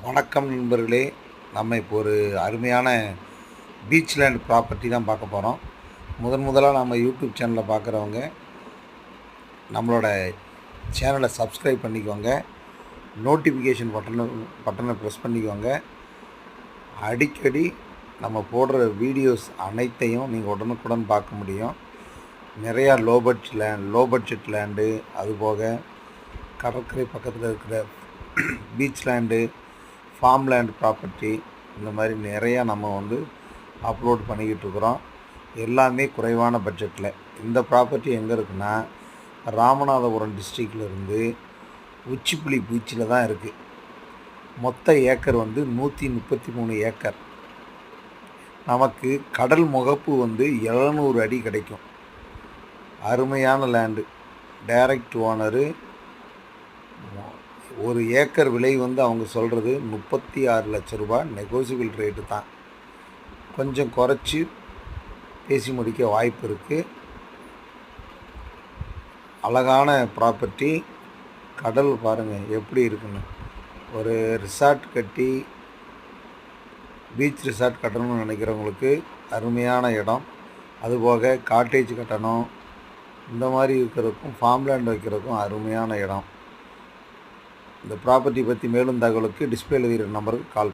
வணக்கம் நண்பர்களே. நம்ம இப்போ ஒரு அருமையான பீச் லேண்ட் ப்ராப்பர்ட்டி தான் பார்க்க போகிறோம். முதலாக நம்ம யூடியூப் சேனலை பார்க்குறவங்க நம்மளோட சேனலை சப்ஸ்கிரைப் பண்ணிக்கோங்க. நோட்டிஃபிகேஷன் பட்டனை ப்ரெஸ் பண்ணிக்கோங்க. அடிக்கடி நம்ம போடுற வீடியோஸ் அனைத்தையும் நீங்கள் உடனுக்குடன் பார்க்க முடியும். நிறையா லோ பட்ஜெட் லேண்டு, அதுபோக கடற்கரை பக்கத்தில் இருக்கிற beach land, farm land property, இந்த மாதிரி நிறையா நம்ம அப்லோட் பண்ணிக்கிட்டு இருக்கிறோம். எல்லாமே குறைவான பட்ஜெட்டில். இந்த ப்ராப்பர்ட்டி எங்கே இருக்குன்னா, ராமநாதபுரம் டிஸ்ட்ரிக்டில் இருந்து உச்சிப்புலி பீச்சில் தான் இருக்குது. மொத்த ஏக்கர் 133 ஏக்கர். நமக்கு கடல் முகப்பு 700 அடி கிடைக்கும். அருமையான லேண்டு. Direct owner. ஒரு ஏக்கர் விலை அவங்க சொல்கிறது 36 லட்ச ரூபாய். நெகோசியபிள் ரேட்டு தான். கொஞ்சம் குறைச்சி பேசி முடிக்க வாய்ப்பு இருக்குது. அழகான ப்ராப்பர்ட்டி. கடல் பாருங்கள் எப்படி இருக்குன்னு. ஒரு ரிசார்ட் கட்டி, பீச் ரிசார்ட் கட்டணும்னு நினைக்கிறவங்களுக்கு அருமையான இடம். அதுபோக காட்டேஜ் கட்டணும், இந்த மாதிரி இருக்கிறதுக்கும் ஃபார்ம் லேண்ட் வைக்கிறதுக்கும் அருமையான இடம். இந்த ப்ராப்பர்ட்டி பற்றி மேலும் தகவலுக்கு டிஸ்பிளேல இருக்கிற நம்பருக்கு கால்